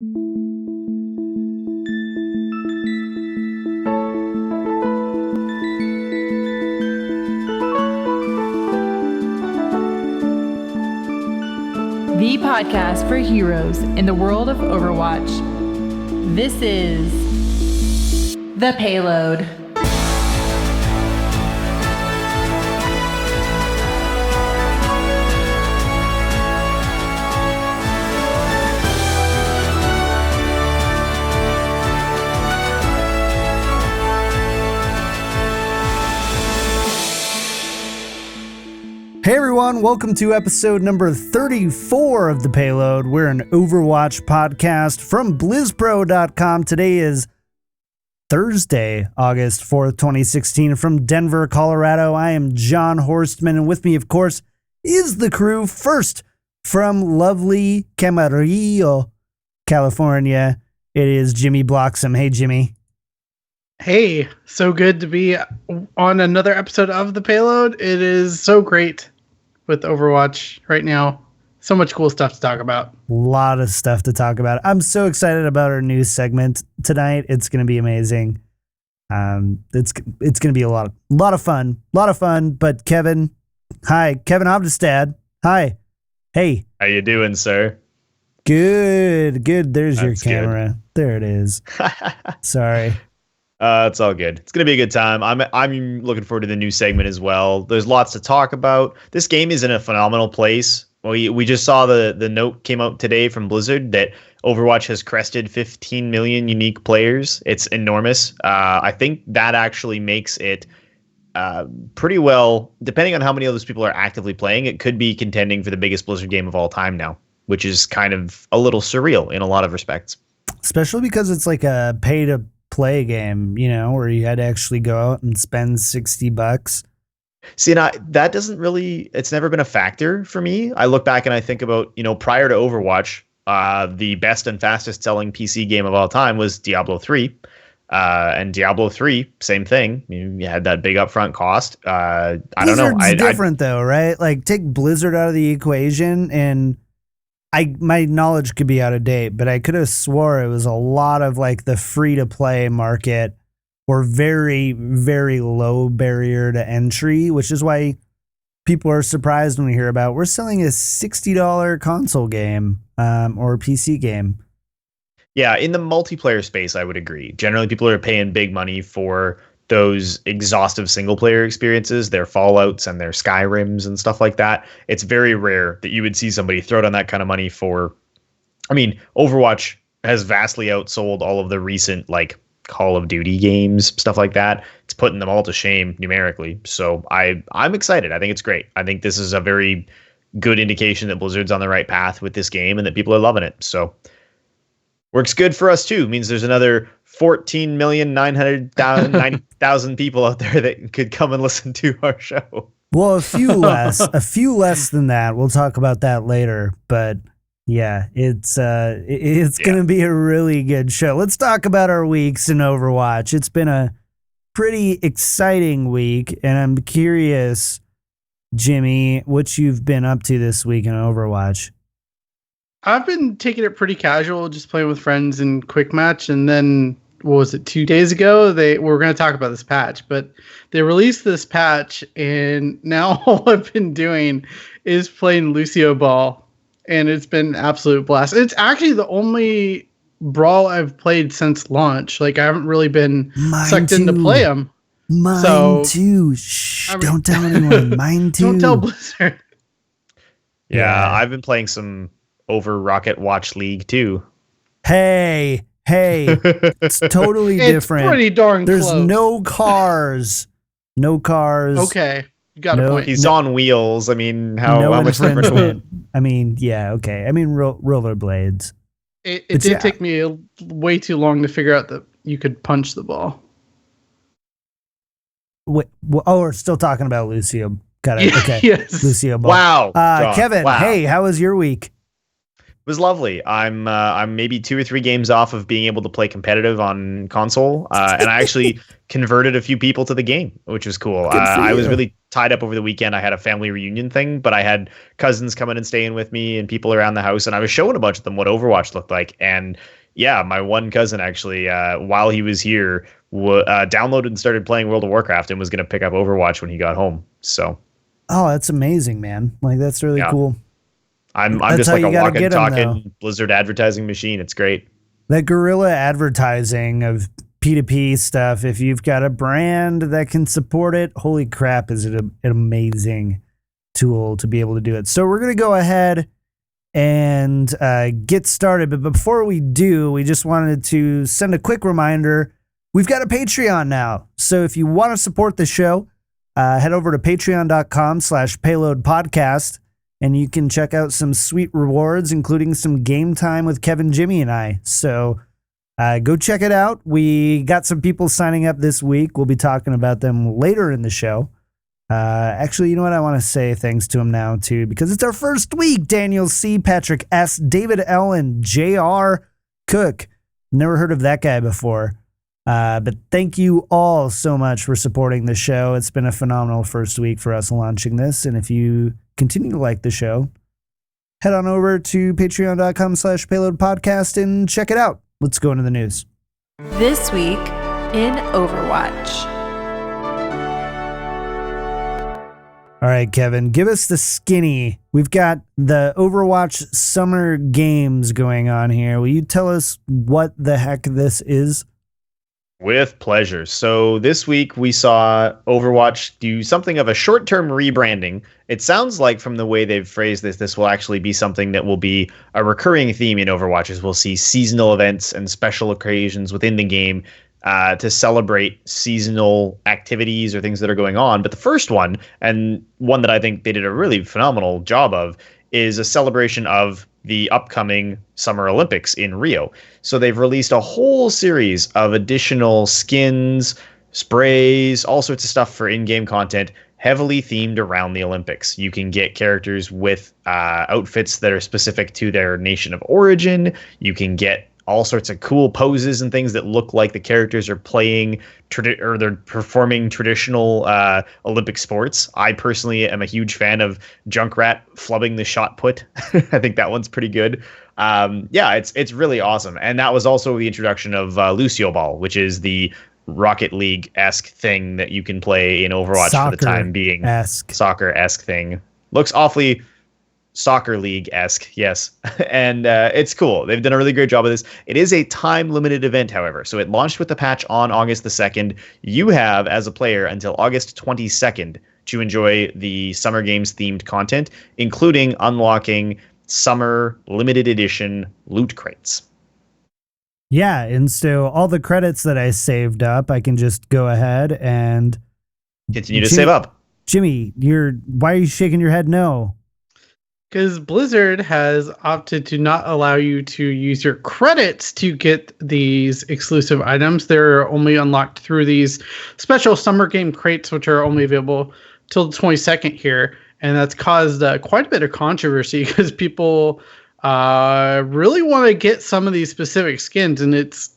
The podcast for heroes in the world of Overwatch. This is The Payload. Hey everyone, welcome to episode number 34 of The Payload. We're an Overwatch podcast from BlizzPro.com. Today is Thursday, August 4th, 2016. From Denver, Colorado, I am John Horstman, and with me, of course, is the crew. First, from lovely Camarillo, California, it is Jimmy Bloxham. Hey, Jimmy. Hey, so good to be on another episode of The Payload. It is so great with Overwatch right now. So much cool stuff to talk about. A lot of stuff to talk about. I'm so excited about our news segment tonight. It's going to be amazing. It's going to be a lot of fun. But Kevin, hi, Kevin Obdestad. Hi. Hey. How you doing, sir? Good. There's That's your camera. good. There it is. Sorry. It's all good. It's gonna be a good time. I'm looking forward to the new segment as well. There's lots to talk about. This game is in a phenomenal place. We just saw the note came out today from Blizzard that Overwatch has crested 15 million unique players. It's enormous. I think that actually makes it pretty well, depending on how many of those people are actively playing, it could be contending for the biggest Blizzard game of all time now, which is kind of a little surreal in a lot of respects. Especially because it's like a pay to play game, you know, where you had to actually go out and spend $60. See, and that doesn't really, it's never been a factor for me. I look back and I think about, you know, prior to Overwatch, the best and fastest selling PC game of all time was Diablo 3. And Diablo 3, same thing. You had that big upfront cost. I don't know. Blizzard's different though, right? Like take Blizzard out of the equation and my knowledge could be out of date, but I could have swore it was a lot of like the free to play market or very, very low barrier to entry, which is why people are surprised when we hear about we're selling a $60 console game or PC game. Yeah, in the multiplayer space, I would agree. Generally, people are paying big money for those exhaustive single player experiences, their Fallouts and their Skyrims and stuff like that. It's very rare that you would see somebody throw down that kind of money for, I mean, Overwatch has vastly outsold all of the recent like Call of Duty games, stuff like that. It's putting them all to shame numerically. So I'm excited. I think it's great. I think this is a very good indication that Blizzard's on the right path with this game and that people are loving it. So works good for us too. Means there's another 14,990,000 people out there that could come and listen to our show. Well, a few less than that. We'll talk about that later. But yeah, it's going to be a really good show. Let's talk about our weeks in Overwatch. It's been a pretty exciting week, and I'm curious, Jimmy, what you've been up to this week in Overwatch. I've been taking it pretty casual, just playing with friends in quick match, and then what was it, 2 days ago? We're going to talk about this patch, but they released this patch, and now all I've been doing is playing Lucio Ball, and it's been an absolute blast. It's actually the only Brawl I've played since launch. Like I haven't really been sucked in to play them. Mine too. Shh, don't tell anyone. Mine too. Don't tell Blizzard. Yeah, I've been playing some over Rocket Watch League too. Hey, it's totally different. It's pretty darn There's close. No cars. Okay, you got a point. He's on wheels. I mean, how much different? I mean, yeah, okay. I mean, rollerblades. It did take me way too long to figure out that you could punch the ball. Wait, we're still talking about Lucio. Got it. Okay. Yes. Lucio Ball. Wow. Kevin, wow. Hey, how was your week? was lovely. I'm maybe 2 or 3 games off of being able to play competitive on console, and I actually converted a few people to the game, which was cool. Good for I was you. really tied up over the weekend. I had a family reunion thing, but I had cousins coming and staying with me and people around the house, and I was showing a bunch of them what Overwatch looked like. And yeah, my one cousin actually, while he was here, downloaded and started playing World of Warcraft and was going to pick up Overwatch when he got home. So, Oh, that's amazing, man. Like, that's really Yeah. cool. I'm That's just how like you a gotta walking, get 'em, talking Blizzard advertising machine. It's great. That guerrilla advertising of P2P stuff, if you've got a brand that can support it, holy crap, is it an amazing tool to be able to do it. So we're going to go ahead and get started. But before we do, we just wanted to send a quick reminder. We've got a Patreon now. So if you want to support the show, head over to patreon.com/payload podcast. And you can check out some sweet rewards, including some game time with Kevin, Jimmy, and I. So go check it out. We got some people signing up this week. We'll be talking about them later in the show. Actually, you know what? I want to say thanks to them now, too, because it's our first week. Daniel C., Patrick S., David L., and J.R. Cook. Never heard of that guy before. But thank you all so much for supporting the show. It's been a phenomenal first week for us launching this. And if you continue to like the show, head on over to patreon.com/payload podcast and check it out. Let's go into the news. This week in Overwatch. All right, Kevin, give us the skinny. We've got the Overwatch Summer Games going on here. Will you tell us what the heck this is? With pleasure. So this week we saw Overwatch do something of a short-term rebranding. It sounds like from the way they've phrased this will actually be something that will be a recurring theme in Overwatch, as we'll see seasonal events and special occasions within the game to celebrate seasonal activities or things that are going on. But the first one, and one that I think they did a really phenomenal job of, is a celebration of the upcoming Summer Olympics in Rio. So they've released a whole series of additional skins, sprays, all sorts of stuff for in-game content, heavily themed around the Olympics. You can get characters with outfits that are specific to their nation of origin. You can get all sorts of cool poses and things that look like the characters are playing or they're performing traditional Olympic sports. I personally am a huge fan of Junkrat flubbing the shot put. I think that one's pretty good. Yeah, it's really awesome. And that was also the introduction of Lucio Ball, which is the Rocket League-esque thing that you can play in Overwatch for the time being. Soccer-esque thing. Looks awfully Soccer League-esque, yes. And it's cool. They've done a really great job of this. It is a time-limited event, however. So it launched with the patch on August the 2nd. You have, as a player, until August 22nd to enjoy the Summer Games-themed content, including unlocking Summer Limited Edition loot crates. Yeah, and so all the credits that I saved up, I can just go ahead and continue to save up. Jimmy, why are you shaking your head no? Because Blizzard has opted to not allow you to use your credits to get these exclusive items. They're only unlocked through these special summer game crates, which are only available till the 22nd here. And that's caused quite a bit of controversy because people really want to get some of these specific skins. And it's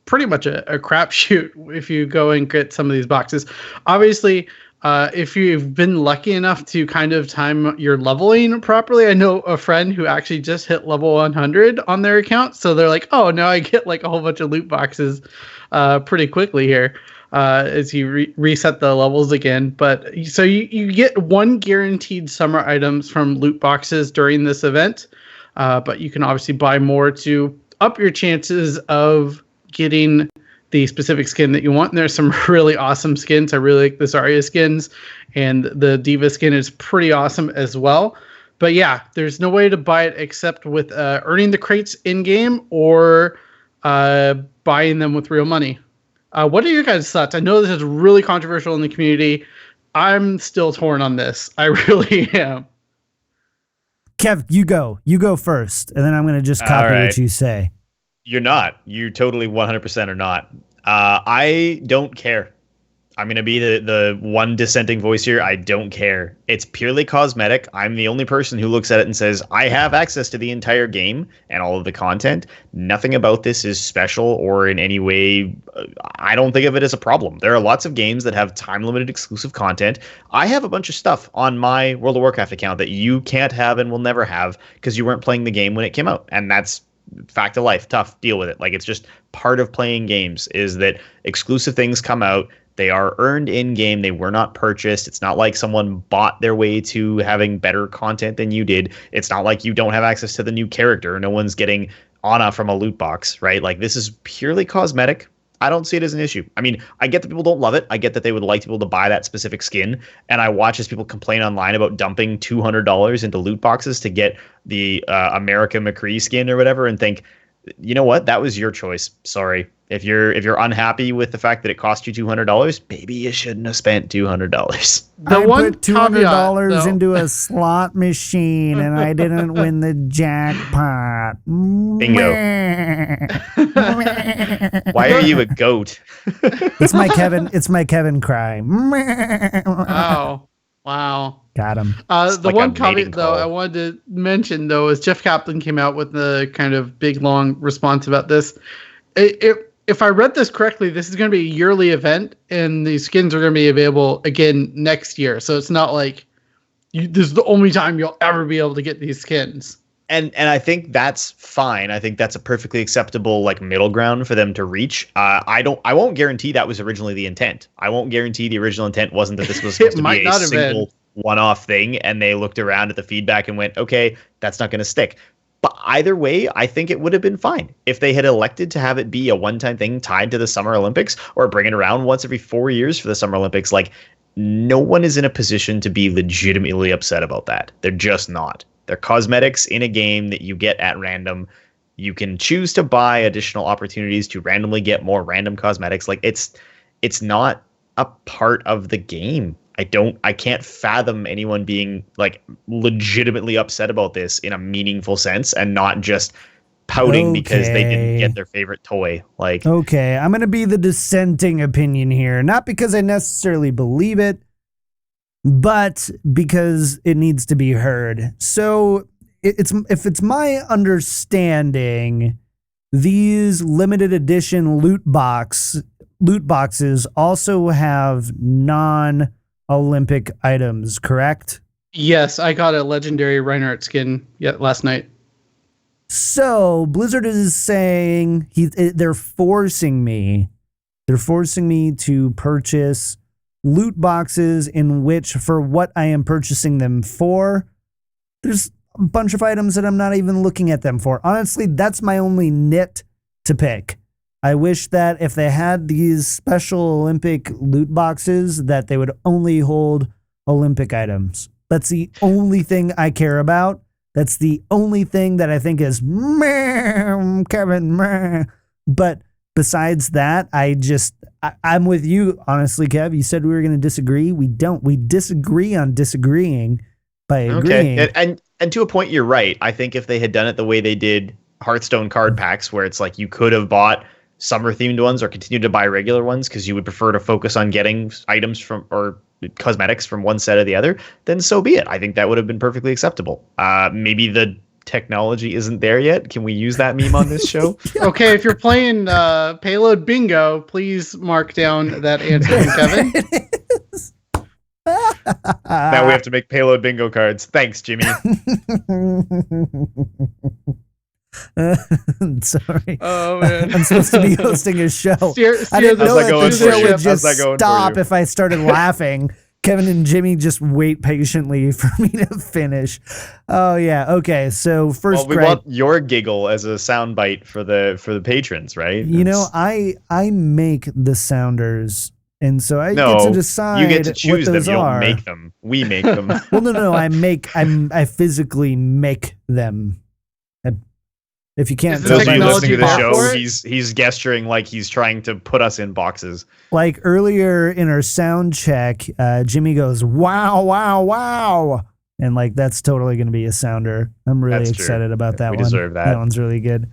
pretty much a crapshoot if you go and get some of these boxes. Obviously, if you've been lucky enough to kind of time your leveling properly, I know a friend who actually just hit level 100 on their account. So they're like, oh, now I get like a whole bunch of loot boxes pretty quickly here as you reset the levels again. But so you get one guaranteed summer items from loot boxes during this event. But you can obviously buy more to up your chances of getting the specific skin that you want. And there's some really awesome skins. I really like the Zarya skins, and the Diva skin is pretty awesome as well. But yeah, there's no way to buy it except with earning the crates in game or buying them with real money. What are your guys' thoughts? I know this is really controversial in the community. I'm still torn on this. I really am. Kev, you go first, and then I'm going to just copy what you say. You're not. You totally 100% are not. I don't care. I'm going to be the one dissenting voice here. I don't care. It's purely cosmetic. I'm the only person who looks at it and says, I have access to the entire game and all of the content. Nothing about this is special or in any way, I don't think of it as a problem. There are lots of games that have time-limited exclusive content. I have a bunch of stuff on my World of Warcraft account that you can't have and will never have because you weren't playing the game when it came out. And that's fact of life. Tough. Deal with it. Like, it's just part of playing games is that exclusive things come out. They are earned in-game. They were not purchased. It's not like someone bought their way to having better content than you did. It's not like you don't have access to the new character. No one's getting Ana from a loot box, right? Like, this is purely cosmetic. I don't see it as an issue. I mean, I get that people don't love it. I get that they would like to be able to buy that specific skin. And I watch as people complain online about dumping $200 into loot boxes to get the America McCree skin or whatever and think, you know what? That was your choice. Sorry. If you're unhappy with the fact that it cost you $200, maybe you shouldn't have spent $200. I put $200 into a slot machine and I didn't win the jackpot. Bingo. Why are you a goat? It's my Kevin cry. Oh, wow. Got him. The like one a comment, mating though, call. I wanted to mention, though, is Jeff Kaplan came out with a kind of big, long response about this. If I read this correctly, this is going to be a yearly event, and these skins are going to be available again next year. So it's not like this is the only time you'll ever be able to get these skins. And I think that's fine. I think that's a perfectly acceptable like middle ground for them to reach. I won't guarantee that was originally the intent. I won't guarantee the original intent wasn't that this was supposed to be a single one-off thing, and they looked around at the feedback and went, okay, that's not going to stick. But either way, I think it would have been fine if they had elected to have it be a one-time thing tied to the Summer Olympics or bring it around once every 4 years for the Summer Olympics. Like, no one is in a position to be legitimately upset about that. They're just not. They're cosmetics in a game that you get at random. You can choose to buy additional opportunities to randomly get more random cosmetics. Like, it's not a part of the game. I can't fathom anyone being like legitimately upset about this in a meaningful sense and not just pouting because they didn't get their favorite toy. Like, okay, I'm going to be the dissenting opinion here, not because I necessarily believe it, but because it needs to be heard. So if it's my understanding, these limited edition loot boxes also have non-Olympic items, correct? Yes, I got a legendary Reinhardt skin last night. So Blizzard is saying they're forcing me to purchase loot boxes in which, for what I am purchasing them for, there's a bunch of items that I'm not even looking at them for. Honestly, that's my only nit to pick. I wish that if they had these special Olympic loot boxes, that they would only hold Olympic items. That's the only thing I care about. That's the only thing that I think is Kevin. But besides that, I'm with you, honestly, Kev. You said we were going to disagree. We don't. We disagree on disagreeing by agreeing. Okay. And to a point, you're right. I think if they had done it the way they did Hearthstone card packs, where it's like you could have bought summer themed ones or continued to buy regular ones because you would prefer to focus on getting items from or cosmetics from one set or the other, then so be it. I think that would have been perfectly acceptable. Maybe the technology isn't there yet. Can we use that meme on this show? Okay, if you're playing Payload Bingo, please mark down that answer from Kevin. Now we have to make Payload Bingo cards. Thanks, Jimmy. Sorry. Oh, man. I'm supposed to be hosting a show. Steer I didn't know that the show would How's just that going for stop you? if I started laughing. Kevin and Jimmy just wait patiently for me to finish. Oh yeah. Okay. So first, we want your giggle as a soundbite for the patrons, right? You know, I make the sounders, and so I get to decide. You get to choose what them. those You don't are. make them. We make them. Well, no. I physically make them. If you can't Is tell Those the of by you listening to the technology show, for it? he's gesturing like he's trying to put us in boxes. like earlier in our sound check, Jimmy goes, "Wow, wow, wow," and like that's totally going to be a sounder. I'm really That's true. excited about that We one. deserve that. That one's really good.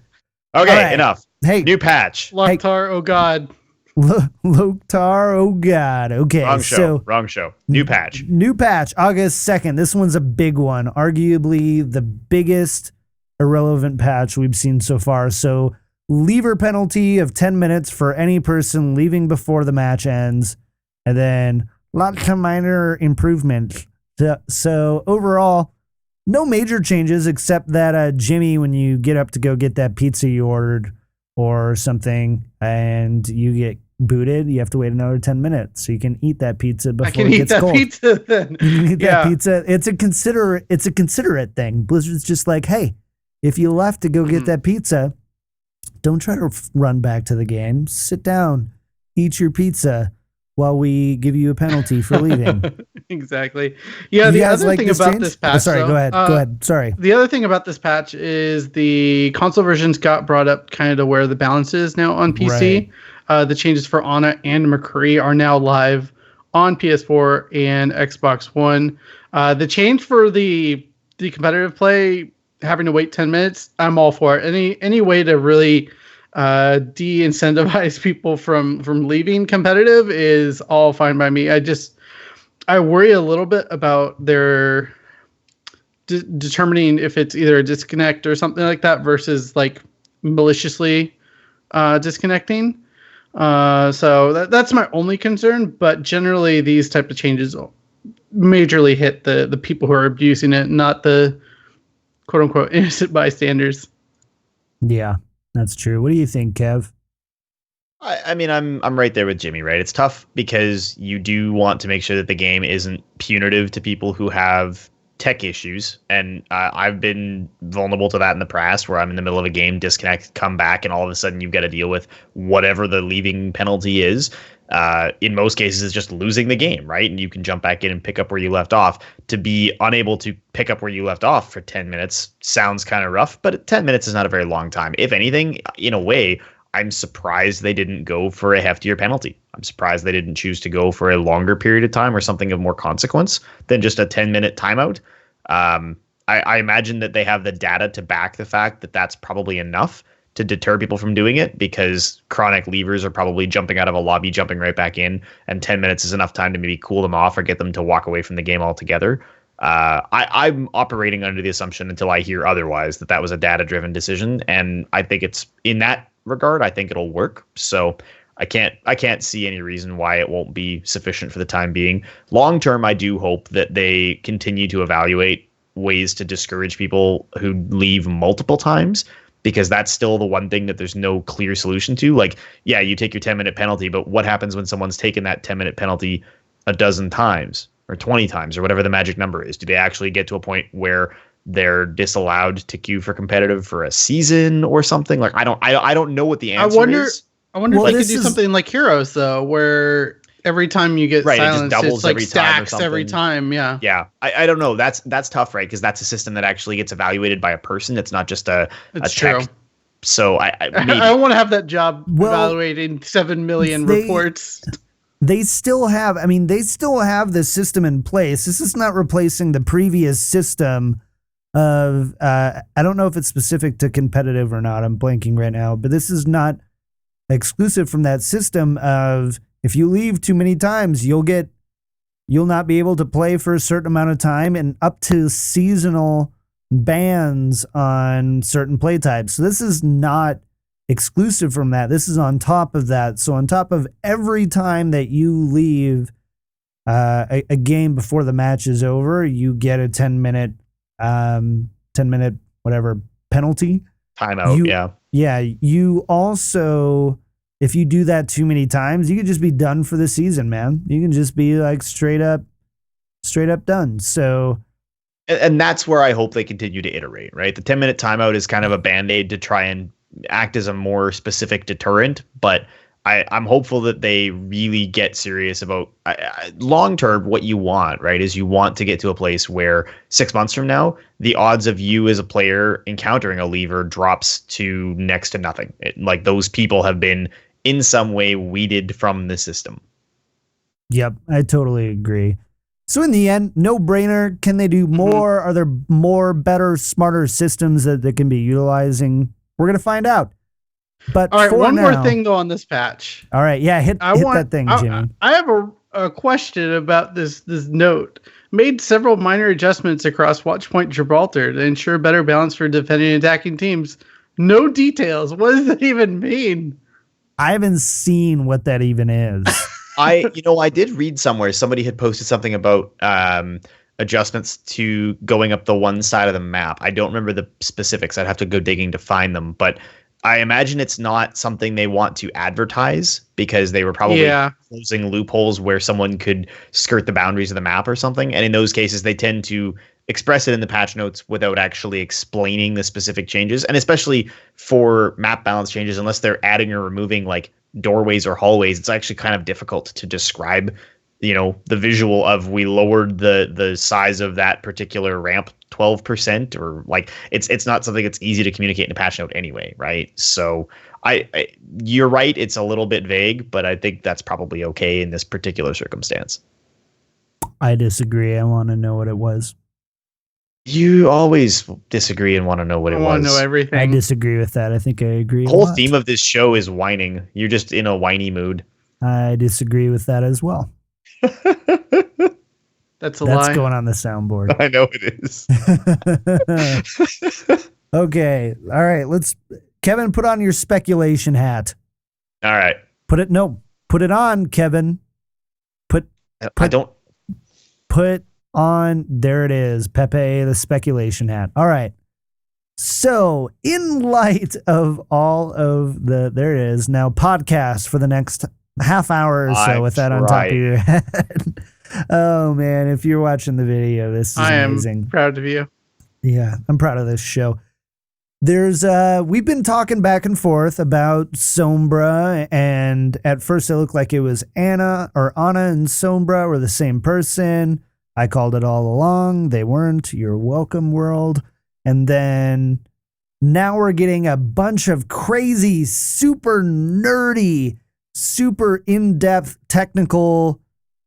Okay, All right. enough. Hey, New patch. Loktar, oh god. Loktar, oh god. Okay, Wrong show. New patch. New patch, August 2nd. This one's a big one, arguably the biggest irrelevant patch we've seen so far. So, leaver penalty of 10 minutes for any person leaving before the match ends, and then lots of minor improvements. So overall, no major changes except that Jimmy, when you get up to go get that pizza you ordered or something and you get booted, you have to wait another 10 minutes so you can eat that pizza before it gets cold. I can eat that pizza then. You can eat that pizza. It's a considerate thing. Blizzard's just like, hey, if you left to go get that pizza, don't try to run back to the game. Sit down, eat your pizza while we give you a penalty for leaving. Exactly. Yeah, the other thing about this patch... sorry, go ahead. Sorry. The other thing about this patch is the console versions got brought up kind of to where the balance is now on PC. Right. The changes for Ana and McCree are now live on PS4 and Xbox One. The change for the competitive play, having to wait 10 minutes, I'm all for it. Any way to really de-incentivize people from leaving competitive is all fine by me. I worry a little bit about their determining if it's either a disconnect or something like that versus like maliciously disconnecting. So that's my only concern, but generally these type of changes majorly hit the people who are abusing it, not the quote unquote innocent bystanders. Yeah, that's true. What do you think, Kev? I mean, I'm right there with Jimmy, right? It's tough because you do want to make sure that the game isn't punitive to people who have tech issues. And I've been vulnerable to that in the past where I'm in the middle of a game, disconnect, come back, and all of a sudden you've got to deal with whatever the leaving penalty is. In most cases, it's just losing the game, right? And you can jump back in and pick up where you left off. To be unable to pick up where you left off for 10 minutes sounds kind of rough, but 10 minutes is not a very long time. If anything, in a way, I'm surprised they didn't go for a heftier penalty. I'm surprised they didn't choose to go for a longer period of time or something of more consequence than just a 10-minute timeout. I imagine that they have the data to back the fact that that's probably enough to deter people from doing it, because chronic leavers are probably jumping out of a lobby, jumping right back in, and 10 minutes is enough time to maybe cool them off or get them to walk away from the game altogether. I'm operating under the assumption until I hear otherwise that was a data-driven decision, and I think it's in that regard, I think it'll work. So I can't see any reason why it won't be sufficient for the time being. Long term, I do hope that they continue to evaluate ways to discourage people who leave multiple times, because that's still the one thing that there's no clear solution to. Like, yeah, you take your 10-minute penalty, but what happens when someone's taken that 10-minute penalty a dozen times or 20 times or whatever the magic number is? Do they actually get to a point where they're disallowed to queue for competitive for a season or something? Like, I don't know what the answer is. I wonder if they could do something like Heroes, though, where every time you get silenced, it just doubles it's like every stacks time every time. Yeah. Yeah. I don't know. That's tough, right? Because that's a system that actually gets evaluated by a person. It's not just a tech. True. So I don't want to have that job evaluating 7 million reports. They still have the system in place. This is not replacing the previous system of, I don't know if it's specific to competitive or not. I'm blanking right now, but this is not exclusive from that system of, if you leave too many times, you'll not be able to play for a certain amount of time, and up to seasonal bans on certain play types. So this is not exclusive from that. This is on top of that. So on top of every time that you leave a game before the match is over, you get a 10-minute whatever penalty. Timeout. Yeah. You also, if you do that too many times, you could just be done for the season, man. You can just be like straight up done. So, and that's where I hope they continue to iterate, right? The 10-minute timeout is kind of a band-aid to try and act as a more specific deterrent, but I'm hopeful that they really get serious about long-term. What you want, right, is you want to get to a place where 6 months from now, the odds of you as a player encountering a leaver drops to next to nothing. Like, those people have been in some way weeded from the system. Yep, I totally agree. So in the end, no brainer. Can they do more? Are there more, better, smarter systems that they can be utilizing? We're going to find out. But All right, for one now, more thing though on this patch. All right, yeah, hit that thing, Jimmy. I have a question about this note. Made several minor adjustments across Wah-tchpoint Gibraltar to ensure better balance for defending and attacking teams. No details. What does that even mean? I haven't seen what that even is. I did read somewhere somebody had posted something about adjustments to going up the one side of the map. I don't remember the specifics. I'd have to go digging to find them, but I imagine it's not something they want to advertise because they were probably closing loopholes where someone could skirt the boundaries of the map or something. And in those cases, they tend to express it in the patch notes without actually explaining the specific changes. And especially for map balance changes, unless they're adding or removing like doorways or hallways, it's actually kind of difficult to describe, the visual of we lowered the size of that particular ramp 12%, or like it's not something that's easy to communicate in a patch note anyway, right? So I you're right, it's a little bit vague, but I think that's probably okay in this particular circumstance. I disagree. I want to know what it was. You always disagree and want to know what it was. I want to know everything. I disagree with that. I think I agree. The whole theme of this show is whining. You're just in a whiny mood. I disagree with that as well. That's lie. Going on the soundboard. I know it is. Okay. All right. Kevin, put on your speculation hat. All right. Put it on, Kevin. Put on, there it is. Pepe, the speculation hat. All right. So in light of all of there it is now podcast for the next half hour or so with that on top of your head. Oh man, if you're watching the video, this is amazing. I am proud of you. Yeah, I'm proud of this show. We've been talking back and forth about Sombra, and at first it looked like it was Anna and Sombra were the same person. I called it all along. They weren't. You're welcome, world. And then now we're getting a bunch of crazy, super nerdy, super in-depth technical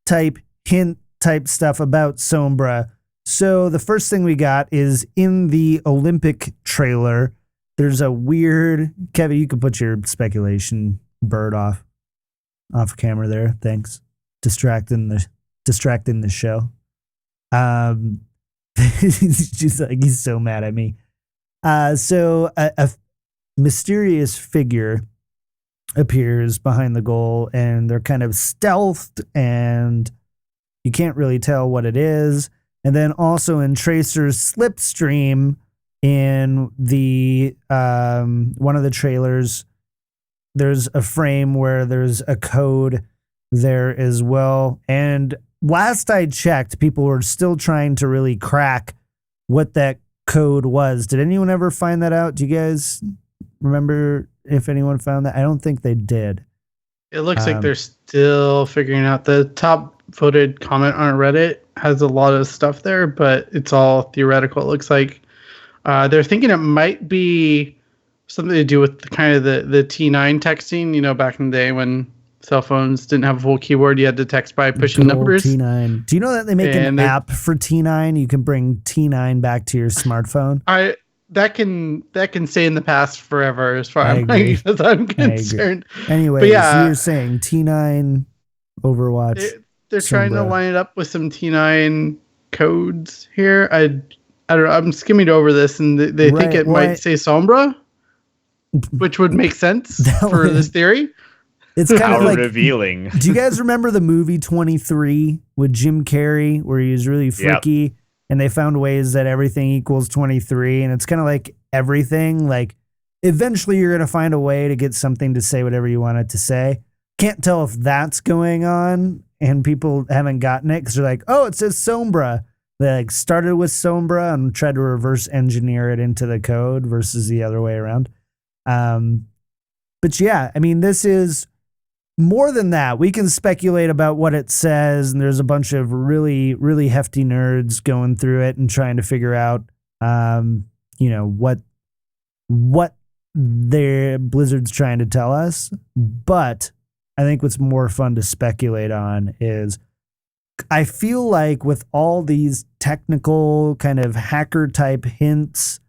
type hint type stuff about Sombra. So the first thing we got is in the Olympic trailer. There's a weird, Kevin, you can put your speculation bird off camera there. Thanks. Distracting the show. He's so mad at me. So a mysterious figure appears behind the goal, and they're kind of stealthed, and you can't really tell what it is. And then also in Tracer's slipstream in the one of the trailers, there's a frame where there's a code there as well. And last I checked, people were still trying to really crack what that code was. Did anyone ever find that out? Do you guys remember if anyone found that? I don't think they did. It looks like they're still figuring out. The top voted comment on Reddit has a lot of stuff there, but it's all theoretical. It looks like they're thinking it might be something to do with the T9 texting, back in the day when cell phones didn't have a full keyboard. You had to text by pushing numbers. T9. Do you know that they make an app for T9? You can bring T9 back to your smartphone. That can stay in the past forever, as far as I'm concerned. Anyway, so you're saying T9 Overwatch. They're trying to line it up with some T9 codes here. I don't know. I'm skimming over this, and they think it might say Sombra, which would make sense for this theory. It's kind of like revealing. Do you guys remember the movie 23 with Jim Carrey, where he was really freaky, and they found ways that everything equals 23, and it's kind of like everything. Like eventually, you're gonna find a way to get something to say whatever you want it to say. Can't tell if that's going on, and people haven't gotten it because they're like, "Oh, it says Sombra." They started with Sombra and tried to reverse engineer it into the code versus the other way around. But yeah, I mean, this is more than that. We can speculate about what it says, and there's a bunch of really, really hefty nerds going through it and trying to figure out, what their Blizzard's trying to tell us. But I think what's more fun to speculate on is I feel like with all these technical kind of hacker type hints,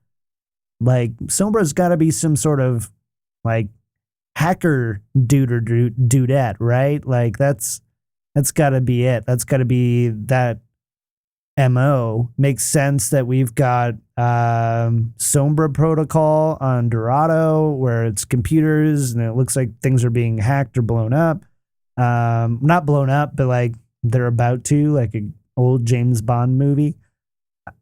like Sombra's got to be some sort of like hacker dude or dudette, right? Like that's got to be it. That's got to be that MO. Makes sense that we've got Sombra protocol on Dorado where it's computers and it looks like things are being hacked or blown up. Not blown up, but like they're about to, like an old James Bond movie.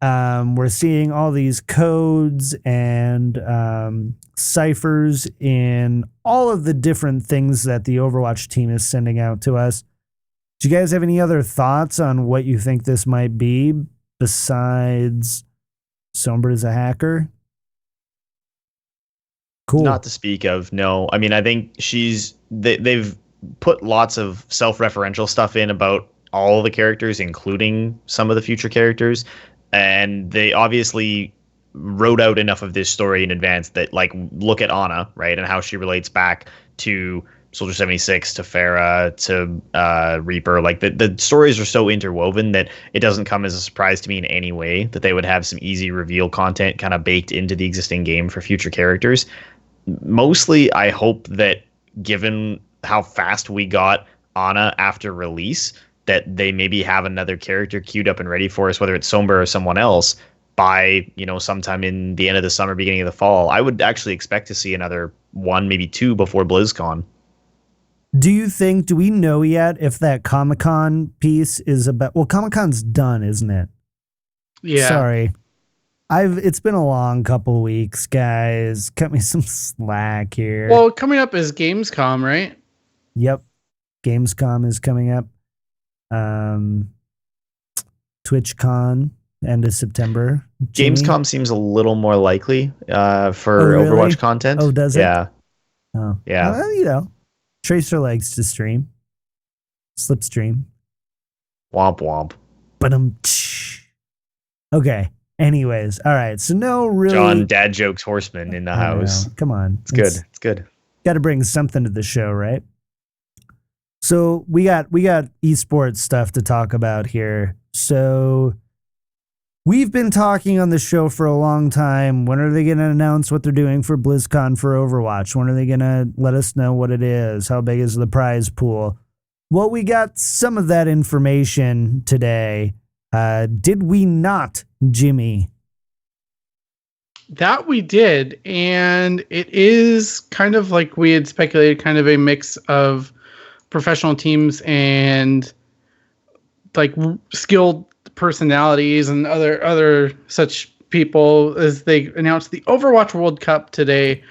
We're seeing all these codes and ciphers in all of the different things that the Overwatch team is sending out to us. Do you guys have any other thoughts on what you think this might be besides Sombra is a hacker? Cool. Not to speak of, no. I mean, I think they've put lots of self-referential stuff in about all of the characters, including some of the future characters. And they obviously wrote out enough of this story in advance that, like, look at Ana, right? And how she relates back to Soldier 76, to Pharah, to Reaper. Like, the stories are so interwoven that it doesn't come as a surprise to me in any way that they would have some easy reveal content kind of baked into the existing game for future characters. Mostly, I hope that given how fast we got Ana after release, that they maybe have another character queued up and ready for us, whether it's Sombra or someone else, by, sometime in the end of the summer, beginning of the fall. I would actually expect to see another one, maybe two before BlizzCon. Do we know yet if that Comic-Con piece is about, well, Comic-Con's done, isn't it? Yeah. Sorry. It's been a long couple weeks, guys. Cut me some slack here. Well, coming up is Gamescom, right? Yep. Gamescom is coming up. TwitchCon, end of September. Jimmy? Gamescom seems a little more likely for really? Overwatch content. Oh, does it? Yeah. Oh. Yeah. Well, Tracer likes to stream. Slipstream. Womp womp. But okay. Anyways, all right. So no really John Dad Jokes Horseman in the house. Come on. It's good. It's good. Got to bring something to the show, right? So we got esports stuff to talk about here. So we've been talking on the show for a long time. When are they going to announce what they're doing for BlizzCon for Overwatch? When are they going to let us know what it is? How big is the prize pool? Well, we got some of that information today. Did we not, Jimmy? That we did. And it is kind of like we had speculated, kind of a mix of professional teams and like skilled personalities and other such people, as they announced the Overwatch World Cup today.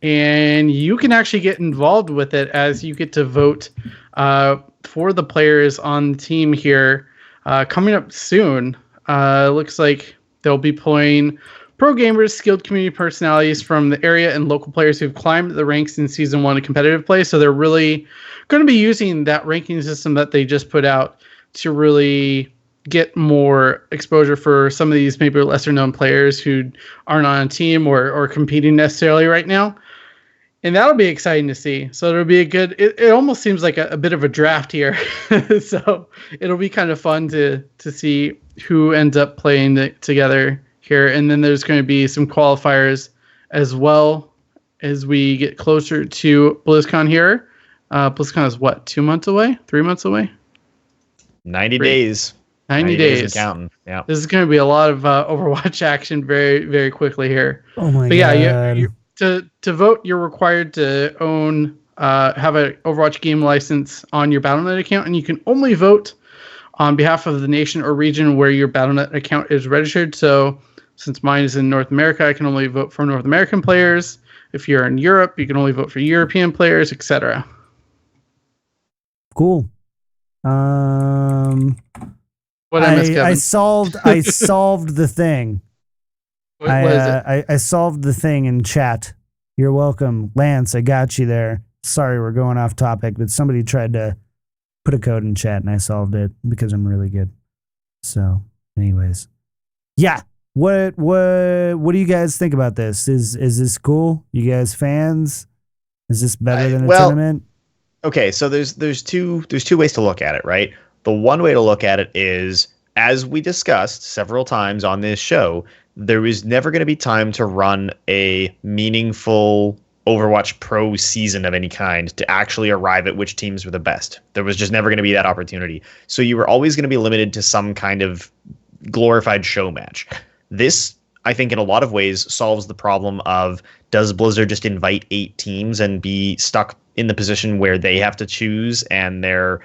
And you can actually get involved with it as you get to vote for the players on the team here coming up soon. Looks like they'll be pulling pro gamers, skilled community personalities from the area, and local players who've climbed the ranks in Season 1 of competitive play. So they're really going to be using that ranking system that they just put out to really get more exposure for some of these maybe lesser known players who aren't on a team or competing necessarily right now. And that'll be exciting to see. So it'll be it almost seems like a bit of a draft here. So it'll be kind of fun to see who ends up playing together here. And then there's going to be some qualifiers as well as we get closer to BlizzCon here. BlizzCon is what, 2 months away? 3 months away? 90 days. 90 days. And counting. Yeah. This is going to be a lot of Overwatch action very, very quickly here. Oh my God. God. Yeah, to vote, you're required to have an Overwatch game license on your Battle.net account, and you can only vote on behalf of the nation or region where your Battle.net account is registered. So since mine is in North America, I can only vote for North American players. If you're in Europe, you can only vote for European players, etc. Cool. What I miss, Kevin? I solved the thing. What is it? I solved the thing in chat. You're welcome, Lance. I got you there. Sorry, we're going off topic, but somebody tried to put a code in chat, and I solved it because I'm really good. So, anyways, yeah. What do you guys think about this? Is this cool? You guys fans? Is this better than a tournament? Okay, so there's two ways to look at it, right? The one way to look at it is, as we discussed several times on this show, there is never going to be time to run a meaningful Overwatch Pro season of any kind to actually arrive at which teams were the best. There was just never going to be that opportunity. So you were always going to be limited to some kind of glorified show match. This, I think, in a lot of ways solves the problem of, does Blizzard just invite 8 teams and be stuck in the position where they have to choose, and they're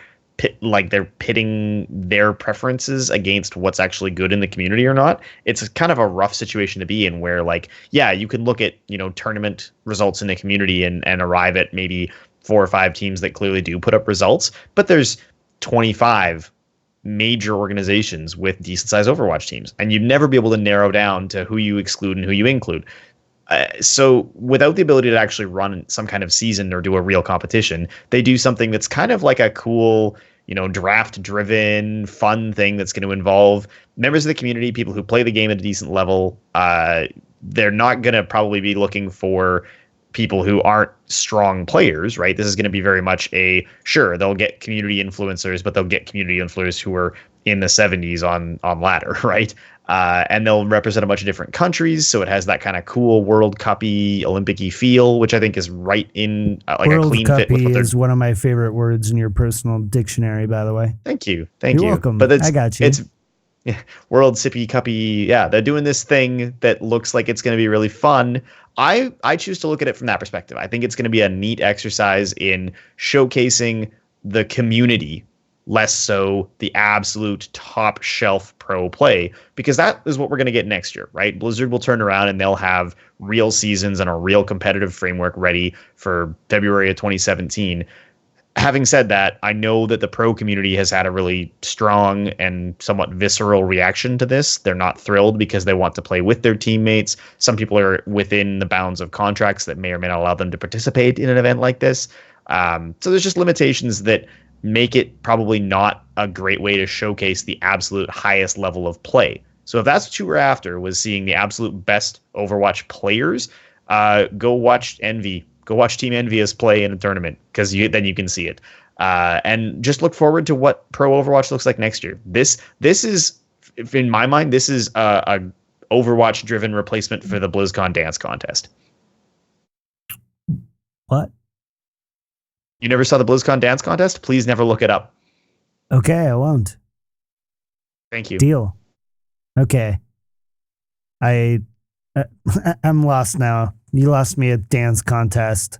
pitting their preferences against what's actually good in the community or not? It's kind of a rough situation to be in, where you can look at, tournament results in the community and arrive at maybe 4 or 5 teams that clearly do put up results, but there's 25 major organizations with decent sized Overwatch teams, and you'd never be able to narrow down to who you exclude and who you include. So without the ability to actually run some kind of season or do a real competition, they do something that's kind of like a cool, draft driven, fun thing that's going to involve members of the community, people who play the game at a decent level. They're not going to probably be looking for people who aren't strong players, right? This is going to be very much sure, they'll get community influencers, but they'll get community influencers who are in the 70s on ladder, right? And they'll represent a bunch of different countries, so it has that kind of cool World Cup-y, Olympic-y feel, which I think is right in a clean fit with what they're... is one of my favorite words in your personal dictionary, by the way. Thank you. You're welcome. But I got you. It's World Sippy Cuppy. Yeah, they're doing this thing that looks like it's going to be really fun. I choose to look at it from that perspective. I think it's going to be a neat exercise in showcasing the community, less so the absolute top shelf pro play, because that is what we're going to get next year, right? Blizzard will turn around and they'll have real seasons and a real competitive framework ready for February of 2017. Having said that, I know that the pro community has had a really strong and somewhat visceral reaction to this. They're not thrilled because they want to play with their teammates. Some people are within the bounds of contracts that may or may not allow them to participate in an event like this. So there's just limitations that make it probably not a great way to showcase the absolute highest level of play. So if that's what you were after, was seeing the absolute best Overwatch players, go watch Envy. Go watch Team Envious play in a tournament, because then you can see it. And just look forward to what Pro Overwatch looks like next year. This is, in my mind, this is a Overwatch-driven replacement for the BlizzCon dance contest. What? You never saw the BlizzCon dance contest? Please never look it up. Okay, I won't. Thank you. Deal. Okay. I'm lost now. You lost me at dance contest.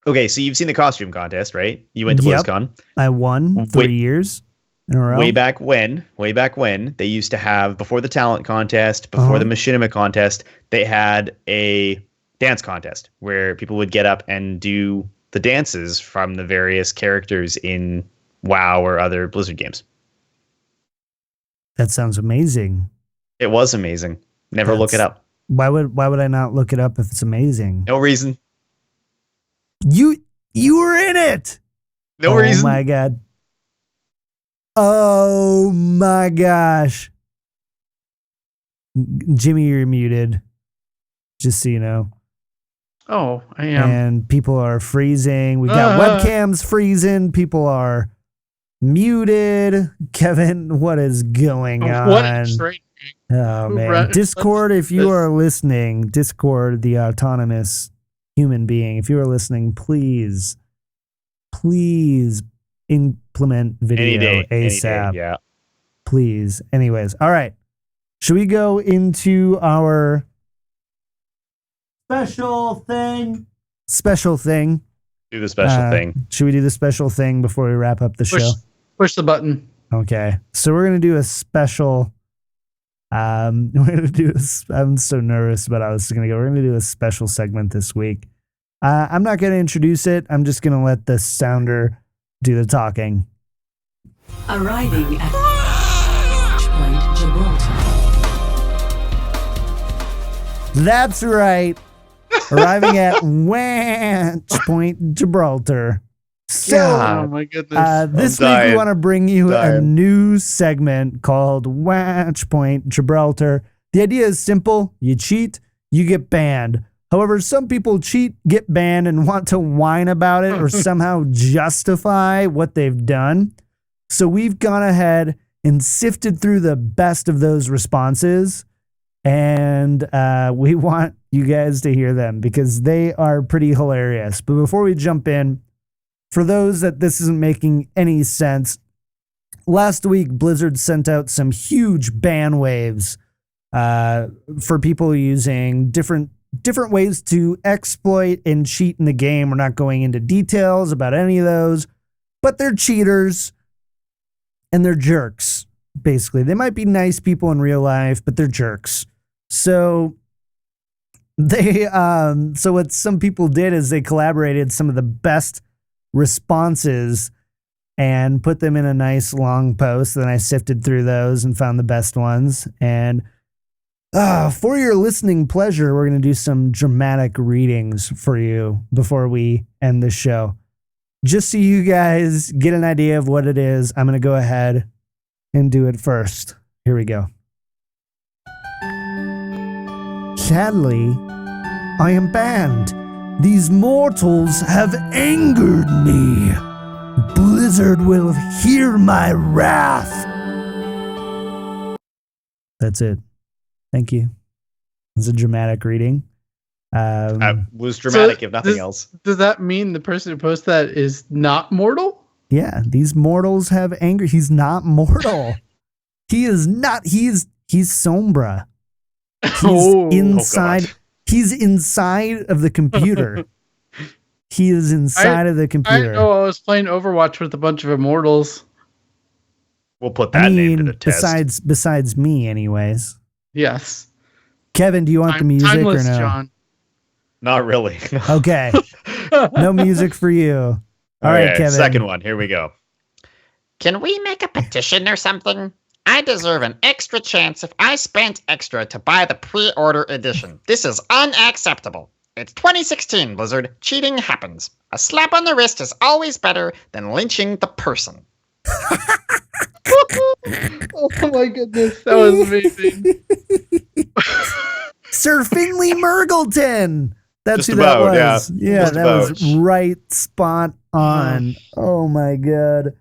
Okay, so you've seen the costume contest, right? You went to BlizzCon. I won 3 years in a row. Way back when, they used to have, before the talent contest, before the machinima contest, they had a dance contest where people would get up and do the dances from the various characters in WoW or other Blizzard games. That sounds amazing. It was amazing. Never look it up. Why would I not look it up if it's amazing? No reason. You were in it. No reason. Oh my god. Oh my gosh. Jimmy, you're muted. Just so you know. Oh, I am. And people are freezing. We got webcams freezing. People are muted. Kevin, what is going on? What is right? Oh, man. Discord, if you are listening, Discord, the autonomous human being, if you are listening, please implement video ASAP. Any day, yeah. Please. Anyways, all right. Should we go into our special thing? Do the special thing. Should we do the special thing before we wrap up the show? Push the button. Okay. So we're going to do a special... I'm so nervous, but we're going to do a special segment this week. I'm not going to introduce it. I'm just going to let the sounder do the talking. Arriving at Wah-tchpoint, Gibraltar. That's right. Arriving at Wah-tchpoint, Gibraltar. So, oh my goodness. This week we want to bring you a new segment called Wah-tchpoint Gibraltar. The idea is simple. You cheat, you get banned. However, some people cheat, get banned, and want to whine about it or somehow justify what they've done. So we've gone ahead and sifted through the best of those responses And we want you guys to hear them because they are pretty hilarious. But before we jump in, for those that this isn't making any sense, last week Blizzard sent out some huge ban waves for people using different ways to exploit and cheat in the game. We're not going into details about any of those, but they're cheaters and they're jerks. Basically, they might be nice people in real life, but they're jerks. So so what some people did is they collaborated some of the best responses and put them in a nice long post. Then I sifted through those and found the best ones. And for your listening pleasure, we're going to do some dramatic readings for you before we end the show. Just so you guys get an idea of what it is, I'm going to go ahead and do it first. Here we go. Sadly, I am banned. These mortals have angered me. Blizzard will hear my wrath. That's it. Thank you. It's a dramatic reading. Was dramatic, if nothing else. Does that mean the person who posted that is not mortal? Yeah, these mortals have anger. He's not mortal. He is not. He's Sombra. He's inside. He's inside of the computer. He is inside of the computer. I know. I was playing Overwatch with a bunch of immortals. We'll put that name to the test. Besides me, anyways. Yes. Kevin, do you want the music timeless, or no? John. Not really. Okay. No music for you. All right, Kevin. Second one. Here we go. Can we make a petition or something? I deserve an extra chance if I spent extra to buy the pre-order edition. This is unacceptable. It's 2016, Blizzard. Cheating happens. A slap on the wrist is always better than lynching the person. Oh my goodness, that was amazing. Sir Finley Murgleton. That's Just who about, that was. Yeah, Just that about. was right spot on. Oh my god.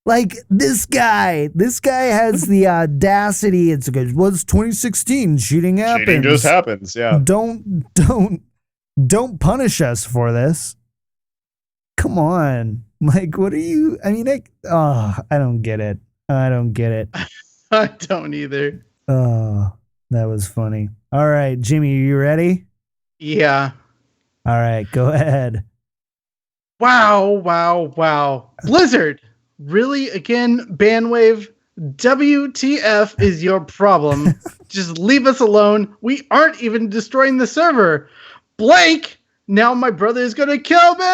Like this guy has the audacity. It's good. Well, it's 2016. Cheating happens. Cheating just happens. Yeah. Don't punish us for this. Come on. Like, what are you? I mean, I don't get it. I don't get it. I don't either. Oh, that was funny. All right, Jimmy, are you ready? Yeah. All right, go ahead. Wow. Blizzard, really again, Bandwave? WTF is your problem? Just leave us alone. We aren't even destroying the server. Blank, now my brother is going to kill me!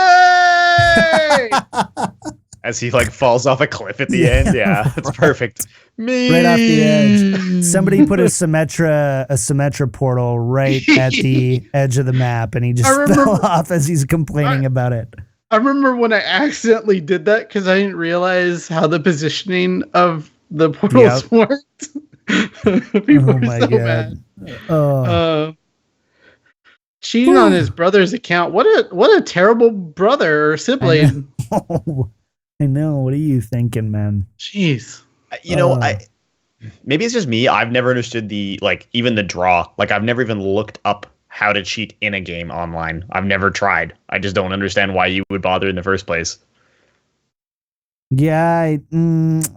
As he falls off a cliff at the end. Yeah, that's perfect. Me. Right off the edge. Somebody put a Symmetra portal right at the edge of the map, and he just fell off as he's complaining about it. I remember when I accidentally did that because I didn't realize how the positioning of the portals worked. People were so mad. Cheating on his brother's account. What a terrible brother or sibling. I know. What are you thinking, man? Jeez. Maybe it's just me. I've never understood even the draw. I've never even looked up how to cheat in a game online. I've never tried. I just don't understand why you would bother in the first place. Yeah,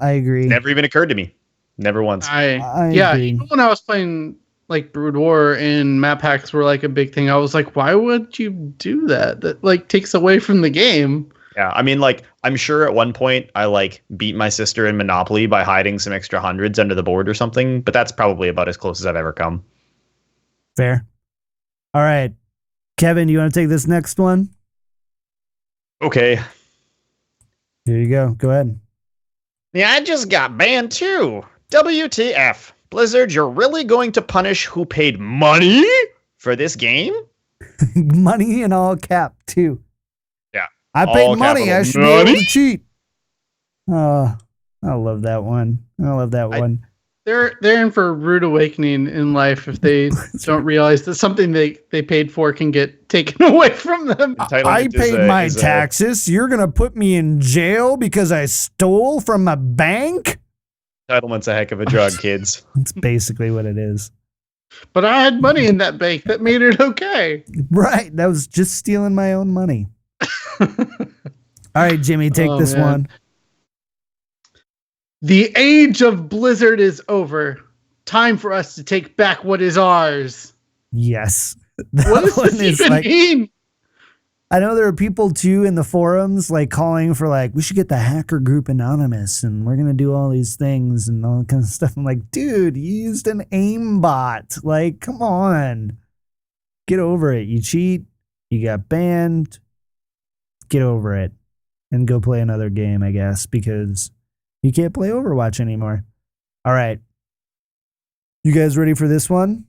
I agree. Never even occurred to me. Never once. I agree. Even when I was playing Brood War and map hacks were a big thing, I was like, why would you do that? That takes away from the game. Yeah, I mean, I'm sure at one point I beat my sister in Monopoly by hiding some extra hundreds under the board or something, but that's probably about as close as I've ever come. Fair. All right. Kevin, you want to take this next one? Okay. Here you go. Go ahead. Yeah, I just got banned too. WTF. Blizzard, you're really going to punish who paid money for this game? Money in all cap, too. Yeah. I paid money. I should be able to cheat. Oh, I love that one. They're in for a rude awakening in life if they don't realize that something they paid for can get taken away from them. I paid my taxes. You're going to put me in jail because I stole from a bank? Entitlement's a heck of a drug, kids. That's basically what it is. But I had money in that bank that made it okay. Right. That was just stealing my own money. All right, Jimmy, take this one. The age of Blizzard is over. Time for us to take back what is ours. Yes. What does this even mean? I know there are people too in the forums like calling for like, we should get the hacker group anonymous and we're going to do all these things and all that kind of stuff. I'm like, dude, you used an aimbot. Like, come on. Get over it. You cheat. You got banned. Get over it and go play another game, I guess, because you can't play Overwatch anymore. All right. You guys ready for this one?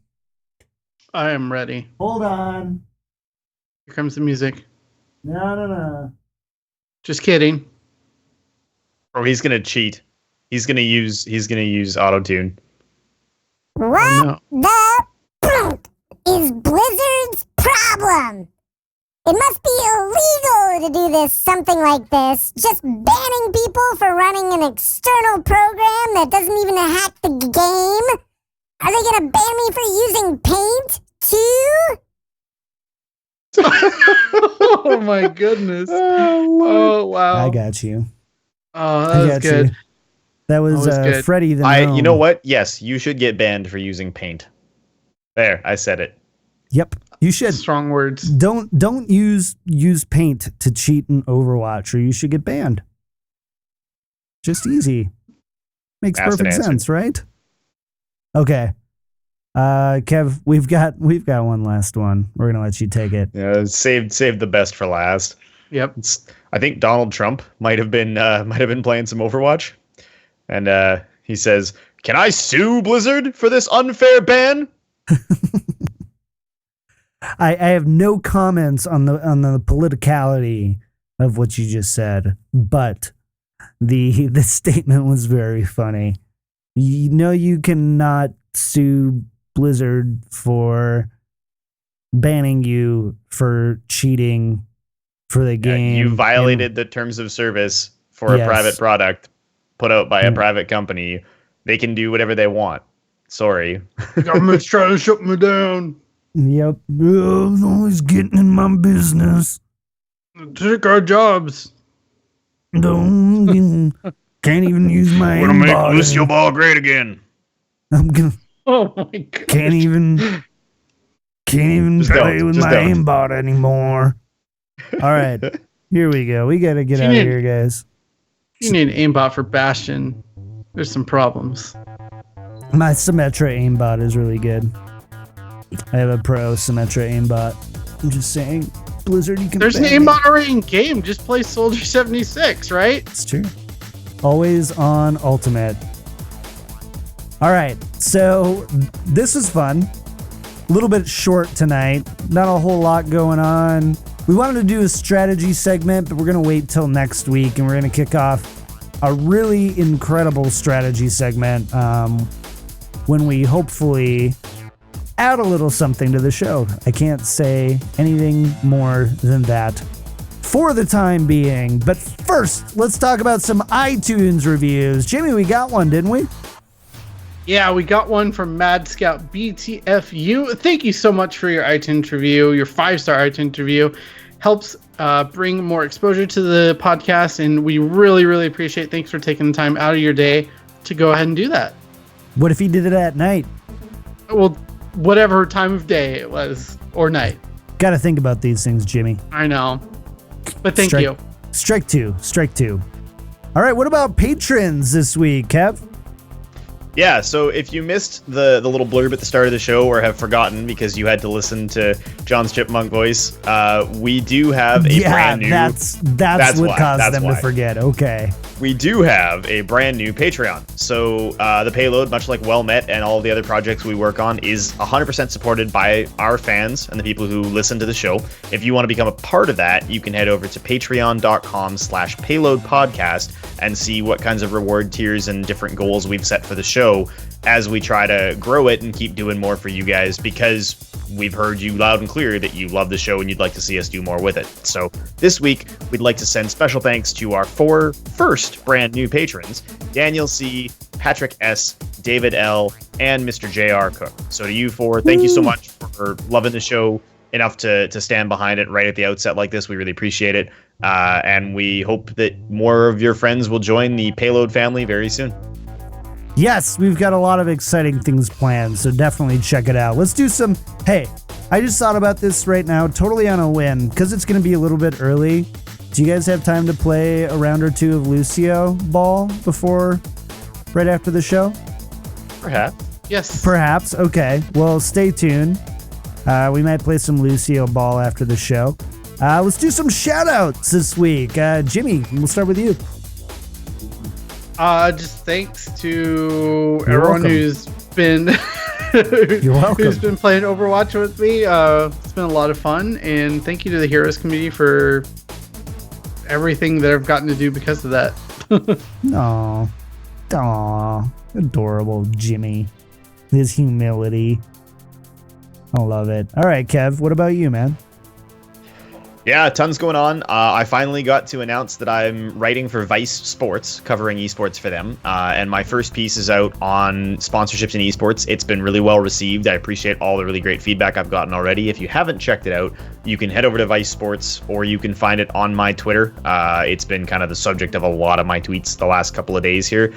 I am ready. Hold on. Here comes the music. No. Just kidding. Or he's gonna cheat. He's gonna use auto-tune. What the is Blizzard's problem? It must be illegal to do something like this. Just banning people for running an external program that doesn't even hack the game. Are they gonna ban me for using Paint too? Oh my goodness. Oh wow. I got you. Oh, that was good. You. That was good. Freddie the Gnome. You know what? Yes, you should get banned for using Paint. There, I said it. Yep, you should. Strong words. Don't use Paint to cheat in Overwatch, or you should get banned. Just easy. Makes perfect sense, right? Okay. Kev, we've got one last one. We're gonna let you take it. Yeah, saved the best for last. Yep. I think Donald Trump might have been playing some Overwatch, and he says, "Can I sue Blizzard for this unfair ban?" I have no comments on the politicality of what you just said, but the statement was very funny. You know, you cannot sue Blizzard for banning you for cheating for the game. You violated the terms of service for a private product put out by a private company. They can do whatever they want. Sorry. The government's trying to shut me down. Yep. I'm always getting in my business. Took our jobs. Don't can't even use my We're gonna make Lucio Ball great again. I'm gonna. Oh my god. Can't even play with my aimbot anymore. All right, here we go. We gotta get out of here, guys. You need an aimbot for Bastion. There's some problems. My Symmetra aimbot is really good. I have a pro Symmetra aimbot. I'm just saying, Blizzard, you can. There's an aimbot already in game. Just play Soldier 76, right? It's true. Always on Ultimate. All right, so this is fun. A little bit short tonight. Not a whole lot going on. We wanted to do a strategy segment, but we're going to wait till next week, and we're going to kick off a really incredible strategy segment when we hopefully add a little something to the show. I can't say anything more than that for the time being. But first, let's talk about some iTunes reviews. Jimmy, we got one, didn't we? Yeah, we got one from Mad Scout BTFU. Thank you so much for your iTunes review. Your 5-star iTunes review helps bring more exposure to the podcast, and we really, really appreciate it. Thanks for taking the time out of your day to go ahead and do that. What if he did it at night? Well, whatever time of day it was, or night. Got to think about these things, Jimmy. I know. But thank you. Strike two. All right, what about patrons this week, Kev? Yeah, so if you missed the little blurb at the start of the show or have forgotten because you had to listen to John's chipmunk voice, we do have a brand new... that's what caused them to forget. Okay. We do have a brand new Patreon. So the Payload, much like Well Met and all the other projects we work on, is 100% supported by our fans and the people who listen to the show. If you want to become a part of that, you can head over to patreon.com/payloadpodcast and see what kinds of reward tiers and different goals we've set for the show as we try to grow it and keep doing more for you guys, because we've heard you loud and clear that you love the show and you'd like to see us do more with it. So this week, we'd like to send special thanks to our 4 first brand new patrons, Daniel C., Patrick S., David L., and Mr. J.R. Cook. So to you 4, thank you so much for loving the show enough to stand behind it right at the outset like this. We really appreciate it. And we hope that more of your friends will join the Payload family very soon. Yes, we've got a lot of exciting things planned, so definitely check it out. Let's do some... Hey, I just thought about this right now, totally on a whim, because it's going to be a little bit early. Do you guys have time to play a round or two of Lucio Ball right after the show? Perhaps. Yes. Perhaps. Okay. Well, stay tuned. We might play some Lucio Ball after the show. Let's do some shout-outs this week. Jimmy, we'll start with you. Just thanks to everyone who's been You're welcome. who's been playing Overwatch with me. It's been a lot of fun, and thank you to the Heroes community for everything that I've gotten to do because of that. Aw, adorable Jimmy. His humility. I love it. All right, Kev, what about you, man? Yeah, tons going on. I finally got to announce that I'm writing for Vice Sports, covering esports for them. And my first piece is out on sponsorships in esports. It's been really well received. I appreciate all the really great feedback I've gotten already. If you haven't checked it out, you can head over to Vice Sports, or you can find it on my Twitter. It's been kind of the subject of a lot of my tweets the last couple of days here.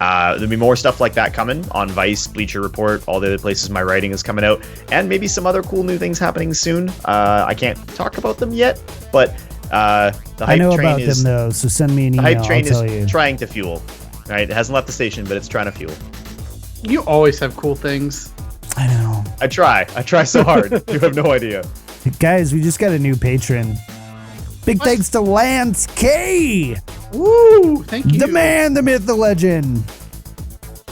There'll be more stuff like that coming on Vice, Bleacher Report, all the other places my writing is coming out, and maybe some other cool new things happening soon. I can't talk about them yet, but the hype I know train about is, them though, so send me an the email. hype train I'll tell is you. trying to fuel. Right, it hasn't left the station, but it's trying to fuel. You always have cool things. I know. I try so hard. You have no idea. Guys, we just got a new patron. Big thanks to Lance K. Woo! Thank you. The man, the myth, the legend.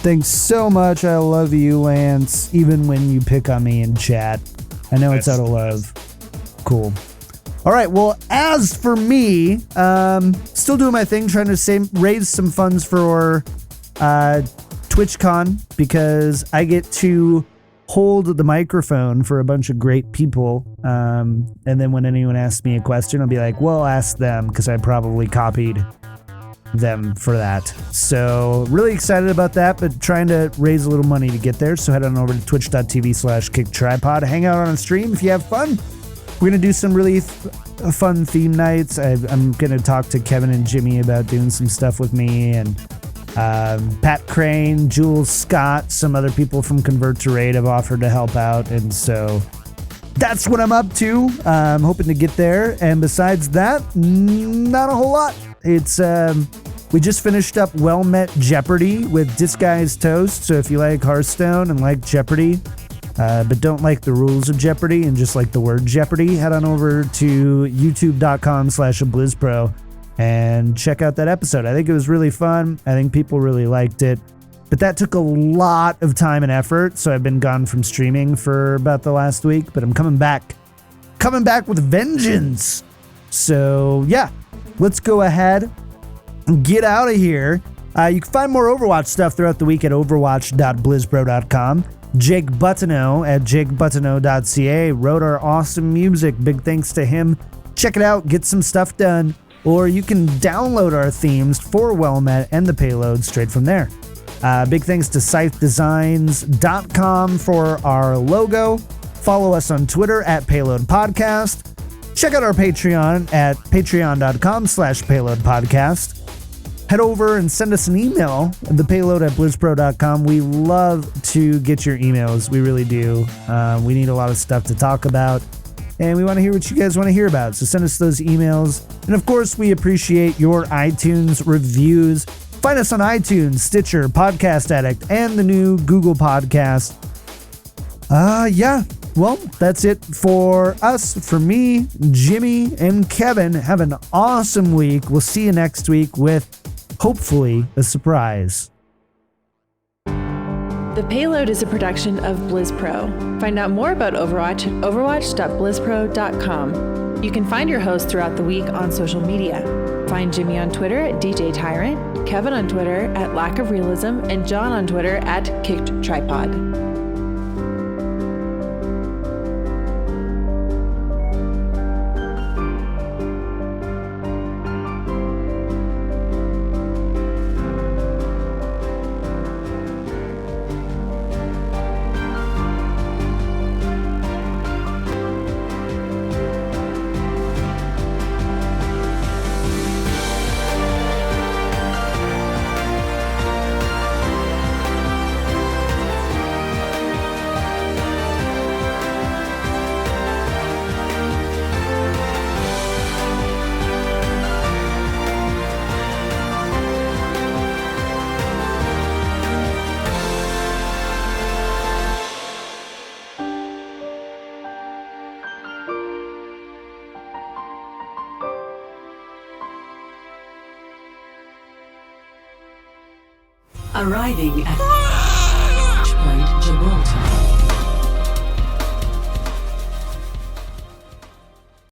Thanks so much. I love you, Lance, even when you pick on me in chat. I know it's out of love. Cool. All right, well, as for me, still doing my thing, trying to raise some funds for TwitchCon, because I get to hold the microphone for a bunch of great people. And then when anyone asks me a question, I'll be like, well, ask them, because I probably copied them for that. So really excited about that, but trying to raise a little money to get there. So head on over to twitch.tv/kicktripod. Hang out on a stream if you have fun. We're going to do some really fun theme nights. I'm going to talk to Kevin and Jimmy about doing some stuff with me, and Pat Crane, Jules Scott, some other people from Convert to Raid have offered to help out. And so that's what I'm up to. I'm hoping to get there. And besides that, not a whole lot. It's we just finished up Well Met Jeopardy with Disguised Toast. So if you like Hearthstone and like Jeopardy, but don't like the rules of Jeopardy and just like the word Jeopardy, head on over to youtube.com/blizzpro and check out that episode. I think it was really fun. I think people really liked it. But that took a lot of time and effort, so I've been gone from streaming for about the last week, but I'm coming back with vengeance. So yeah, let's go ahead and get out of here. You can find more Overwatch stuff throughout the week at overwatch.blizzpro.com. Jake Butineau at jakebutineau.ca wrote our awesome music. Big thanks to him. Check it out, get some stuff done, or you can download our themes for Well Met and the Payload straight from there. Big thanks to scythedesigns.com for our logo. Follow us on Twitter at Payload Podcast. Check out our Patreon at patreon.com/Payload Podcast. Head over and send us an email, thepayload@blizzpro.com. We love to get your emails. We really do. We need a lot of stuff to talk about, and we want to hear what you guys want to hear about. So send us those emails. And of course, we appreciate your iTunes reviews. Find us on iTunes, Stitcher, Podcast Addict, and the new Google Podcast. Yeah. Well, that's it for us, for me, Jimmy, and Kevin. Have an awesome week. We'll see you next week with, hopefully, a surprise. The Payload is a production of BlizzPro. Find out more about Overwatch at overwatch.blizzpro.com. You can find your host throughout the week on social media. Find Jimmy on Twitter at DJ Tyrant, Kevin on Twitter at Lack of Realism, and John on Twitter at Kicked Tripod. Arriving at